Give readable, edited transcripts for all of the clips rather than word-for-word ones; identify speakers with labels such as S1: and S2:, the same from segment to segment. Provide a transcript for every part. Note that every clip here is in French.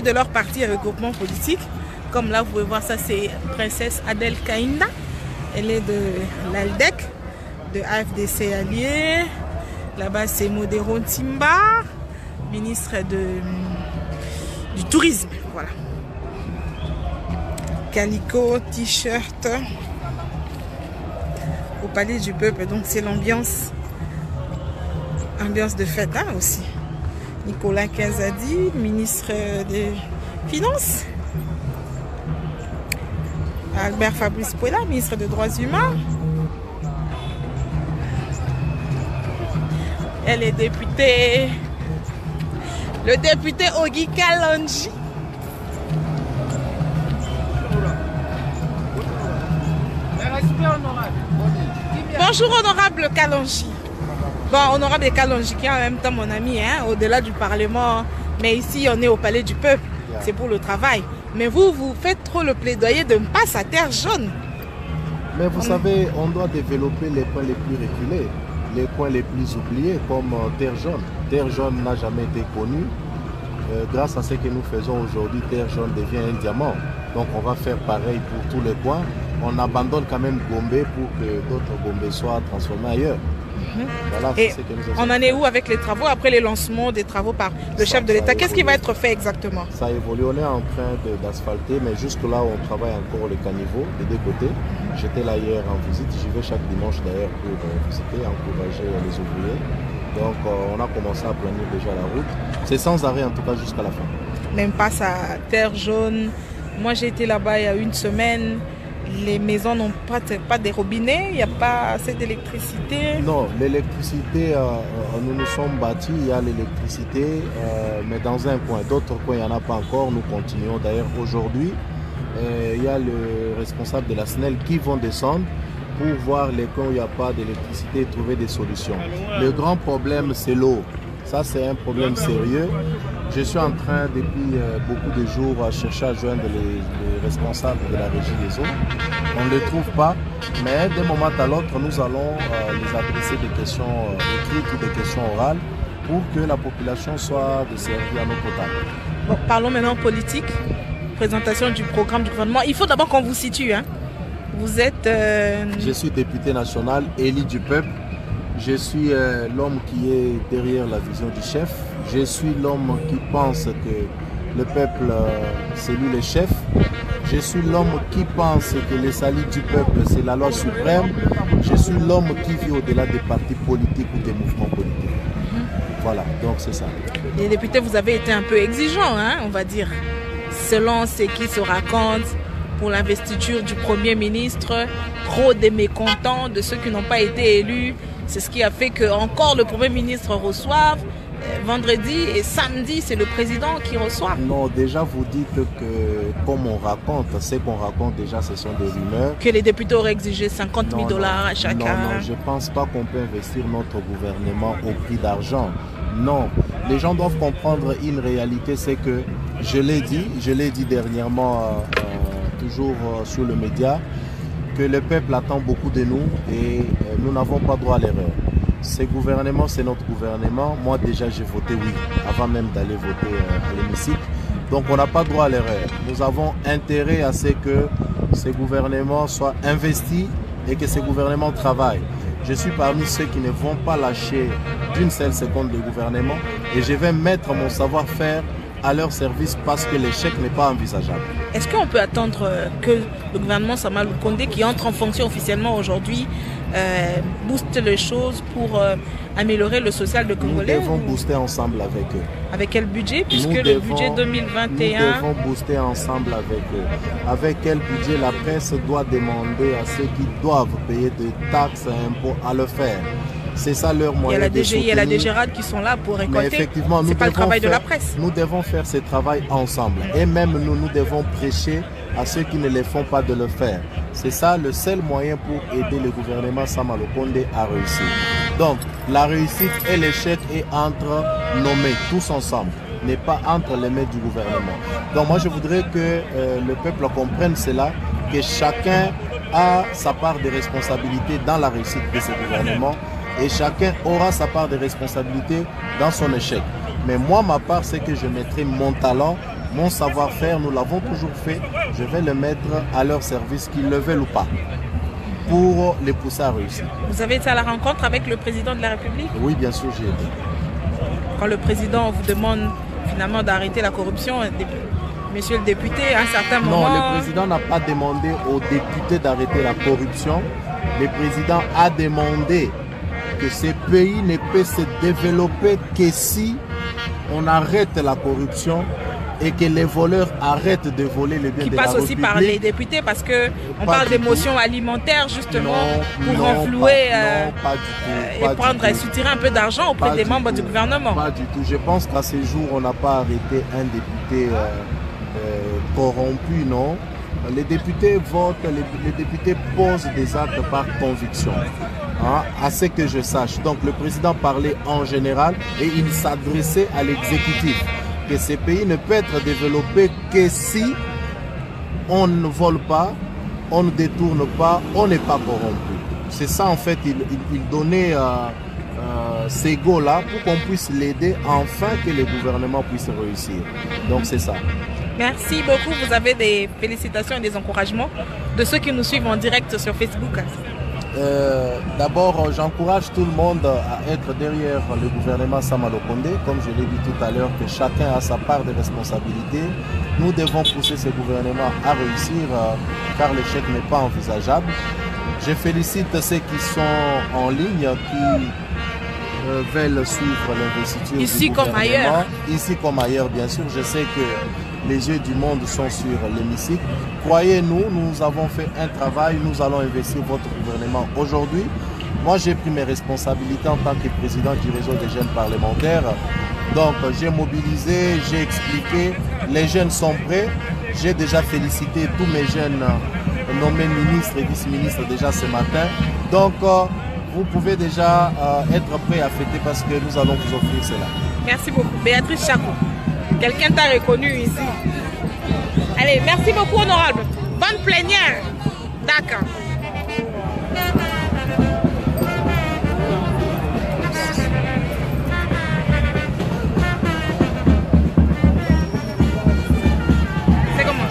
S1: de leur parti et regroupement politique. Comme là, vous pouvez voir ça, c'est Princesse Adel Kainda. Elle est de l'ALDEC, de AFDC Allié. Là-bas, c'est Modéron Timba, ministre du Tourisme. Voilà. Calico, t-shirt. Au Palais du Peuple, donc c'est l'ambiance de fête hein, aussi. Nicolas Kazadi, ministre des Finances. Albert Fabrice Pouela, ministre des Droits Humains. Elle est députée. Le député Ogi Kalonji. Bonjour honorable Kalonji. Bon, honorable Kalonji qui est en même temps mon ami, hein, au-delà du Parlement. Mais ici, on est au Palais du Peuple. C'est pour le travail. Mais vous faites trop le plaidoyer de ne pas à terre jaune.
S2: Mais vous savez, on doit développer les points les plus reculés, les points les plus oubliés, comme Terre jaune. Terre jaune n'a jamais été connue. Grâce à ce que nous faisons aujourd'hui, Terre jaune devient un diamant. Donc on va faire pareil pour tous les points. On abandonne quand même Gombe pour que d'autres Gombe soient transformés ailleurs. Voilà,
S1: et on en est où avec les travaux, après les lancements des travaux par le chef de l'État? Qu'est-ce qui va être fait exactement?
S2: Ça évolue, on est en train d'asphalter, mais jusque-là, on travaille encore les caniveaux des deux côtés. J'étais là hier en visite, j'y vais chaque dimanche d'ailleurs pour visiter, encourager les ouvriers. Donc on a commencé à planir déjà la route. C'est sans arrêt en tout cas jusqu'à la fin.
S1: Même pas sa terre jaune. Moi j'ai été là-bas il y a une semaine. Les maisons n'ont pas des robinets, il n'y a pas assez d'électricité.
S2: Non, l'électricité, nous nous sommes bâtis, il y a l'électricité, mais dans un coin. D'autres coins, il n'y en a pas encore, nous continuons. D'ailleurs, aujourd'hui, il y a le responsable de la SNEL qui vont descendre pour voir les coins où il n'y a pas d'électricité et trouver des solutions. Le grand problème, c'est l'eau. Ça, c'est un problème sérieux. Je suis en train, depuis beaucoup de jours, à chercher à joindre les responsables de la régie des eaux. On ne les trouve pas, mais d'un moment à l'autre, nous allons les adresser des questions écrites ou des questions orales pour que la population soit desservie en eau potable.
S1: Bon, parlons maintenant politique. Présentation du programme du gouvernement. Il faut d'abord qu'on vous situe. Hein. Vous êtes...
S2: Je suis député national, élu du peuple. Je suis l'homme qui est derrière la vision du chef. Je suis l'homme qui pense que le peuple, c'est lui le chef. Je suis l'homme qui pense que le salut du peuple, c'est la loi suprême. Je suis l'homme qui vit au-delà des partis politiques ou des mouvements politiques. Voilà, donc c'est ça.
S1: Les députés, vous avez été un peu exigeants, hein, on va dire. Selon ce qui se raconte pour l'investiture du Premier ministre, trop des mécontents de ceux qui n'ont pas été élus. C'est ce qui a fait que encore le Premier ministre reçoive. Vendredi et samedi, c'est le président qui reçoit.
S2: Non, déjà vous dites que comme on raconte, ce qu'on raconte déjà, ce sont des rumeurs.
S1: Que les députés auraient exigé 50 000 $ à chacun.
S2: Non, je ne pense pas qu'on peut investir notre gouvernement au prix d'argent. Non, les gens doivent comprendre une réalité, c'est que, je l'ai dit dernièrement, toujours sur le média, que le peuple attend beaucoup de nous et nous n'avons pas droit à l'erreur. Ce gouvernement, c'est notre gouvernement. Moi, déjà, j'ai voté oui, avant même d'aller voter à l'hémicycle. Donc, on n'a pas droit à l'erreur. Nous avons intérêt à ce que ce gouvernement soit investi et que ce gouvernement travaille. Je suis parmi ceux qui ne vont pas lâcher d'une seule seconde le gouvernement et je vais mettre mon savoir-faire à leur service parce que l'échec n'est pas envisageable.
S1: Est-ce qu'on peut attendre que le gouvernement Sama Lukonde, qui entre en fonction officiellement aujourd'hui, booste les choses pour améliorer le social de Congolais?
S2: Nous devons booster ensemble avec eux.
S1: Avec quel budget? Puisque le budget 2021...
S2: Nous devons booster ensemble avec eux. Avec quel budget? La presse doit demander à ceux qui doivent payer des taxes et impôts à le faire. C'est ça leur moyen de soutenir.
S1: Il y a la DGRAD qui sont là pour récolter.
S2: Effectivement,
S1: c'est pas le travail de la presse.
S2: Nous devons faire ce travail ensemble. Et même nous devons prêcher à ceux qui ne le font pas de le faire. C'est ça le seul moyen pour aider le gouvernement Sama Lukonde à réussir. Donc, la réussite et l'échec est entre nos mains, tous ensemble, n'est pas entre les mains du gouvernement. Donc moi je voudrais que le peuple comprenne cela, que chacun a sa part de responsabilité dans la réussite de ce gouvernement et chacun aura sa part de responsabilité dans son échec. Mais moi, ma part, c'est que je mettrai mon talent Mon savoir-faire, nous l'avons toujours fait. Je vais le mettre à leur service, qu'ils le veulent ou pas, pour les pousser à réussir.
S1: Vous avez été à la rencontre avec le président de la République?
S2: Oui, bien sûr, j'ai été.
S1: Quand le président vous demande finalement d'arrêter la corruption, monsieur le député, à un certain moment...
S2: Non, le président n'a pas demandé aux députés d'arrêter la corruption. Le président a demandé que ce pays ne peut se développer que si on arrête la corruption et que les voleurs arrêtent de voler les biens de la République.
S1: Qui passe aussi par les députés parce qu'on parle d'émotions alimentaires justement pour renflouer et prendre et soutirer un peu d'argent auprès des membres du gouvernement.
S2: Pas du tout. Je pense qu'à ce jour, on n'a pas arrêté un député corrompu, non. Les députés votent, les députés posent des actes par conviction, hein, à ce que je sache. Donc le président parlait en général et il s'adressait à l'exécutif. Que ce pays ne peut être développé que si on ne vole pas, on ne détourne pas, on n'est pas corrompu. C'est ça en fait, il donnait ces go-là pour qu'on puisse l'aider enfin que le gouvernement puisse réussir. Donc c'est ça.
S1: Merci beaucoup. Vous avez des félicitations et des encouragements de ceux qui nous suivent en direct sur Facebook?
S2: D'abord, j'encourage tout le monde à être derrière le gouvernement Sama Lokonde. Comme je l'ai dit tout à l'heure, que chacun a sa part de responsabilité. Nous devons pousser ce gouvernement à réussir car l'échec n'est pas envisageable. Je félicite ceux qui sont en ligne, qui veulent suivre l'investiture
S1: ici
S2: du
S1: comme ailleurs.
S2: Ici comme ailleurs, bien sûr. Je sais que les yeux du monde sont sur l'hémicycle. Croyez-nous, nous avons fait un travail, nous allons investir votre gouvernement aujourd'hui. Moi, j'ai pris mes responsabilités en tant que président du réseau des jeunes parlementaires. Donc, j'ai mobilisé, j'ai expliqué, les jeunes sont prêts. J'ai déjà félicité tous mes jeunes nommés ministres et vice-ministres déjà ce matin. Donc, vous pouvez déjà être prêts à fêter parce que nous allons vous offrir cela.
S1: Merci beaucoup. Béatrice Chako, quelqu'un t'a reconnu ici. Allez, merci beaucoup, honorable. Bonne plénière. D'accord. C'est comment?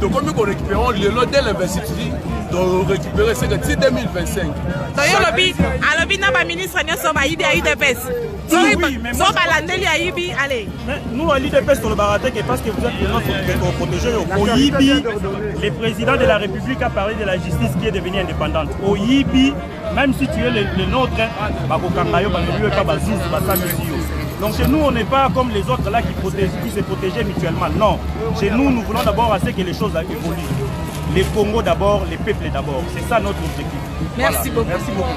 S3: Donc comme nous récupérons le lot de l'investissement, de récupérer ce que c'est 2025.
S4: Nous, à l'IDPS, sur le Baratek, parce que vous êtes notre protégé, au IBI, le président de la République a parlé de la justice qui est devenue indépendante. Au IBI, même si tu es le nôtre, donc chez nous, on n'est pas comme les autres là qui se protégeaient mutuellement. Non, chez nous, nous voulons d'abord assez que les choses évoluent. Les Congos d'abord, les peuples d'abord. C'est ça notre objectif.
S1: Merci beaucoup.
S4: Merci beaucoup.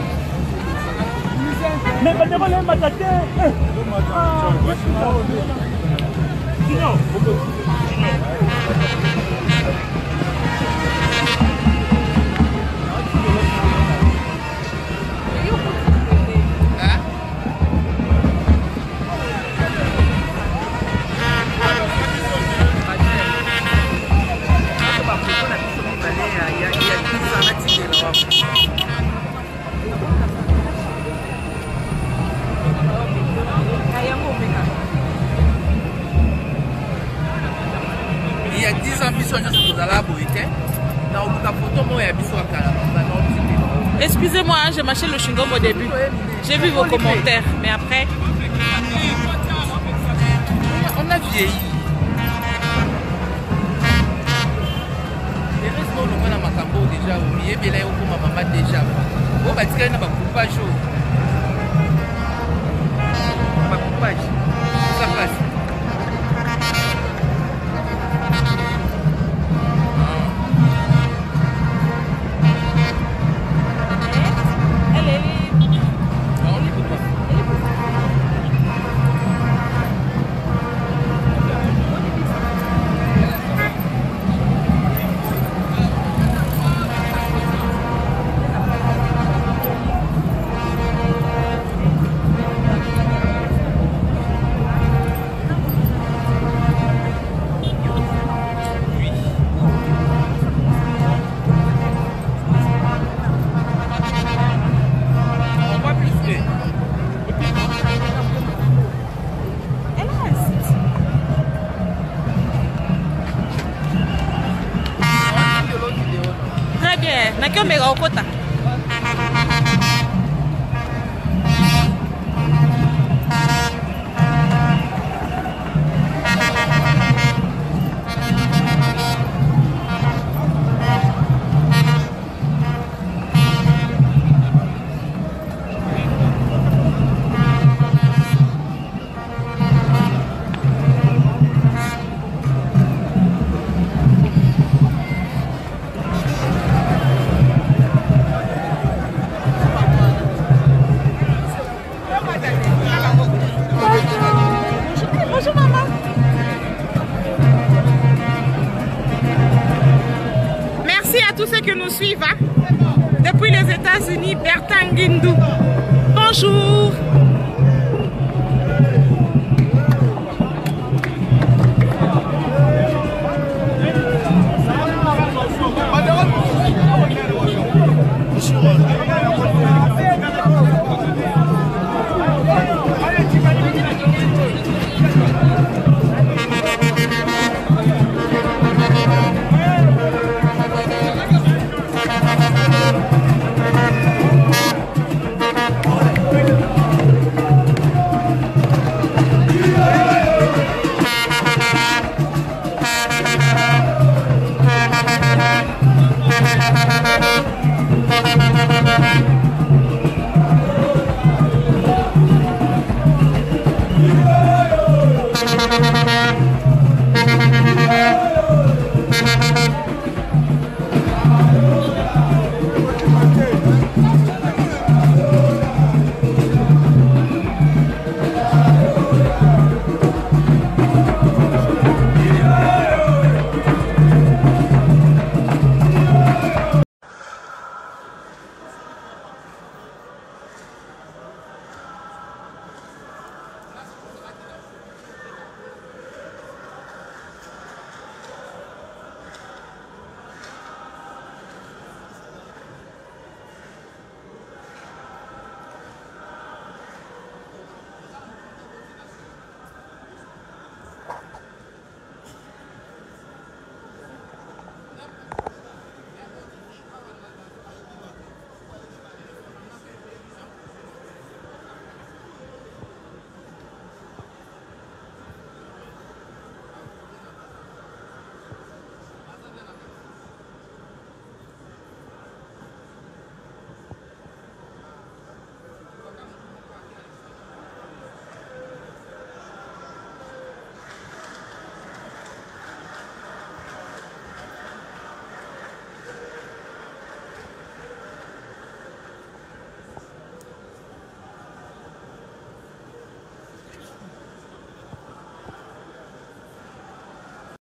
S4: Mais
S5: il y a 10 ans,
S1: excusez-moi, hein, j'ai mâché le chewing-gum au début. J'ai vu vos commentaires, mais après...
S5: On a vieilli. On a Macambo déjà, on a maman déjà. On va dire qu'on a un coupage. Ça passe.
S1: nakiomeka okota.
S6: Bonjour maman.
S1: Merci à tous ceux qui nous suivent. Hein. Depuis les États-Unis, Bertin Guindou. Bonjour.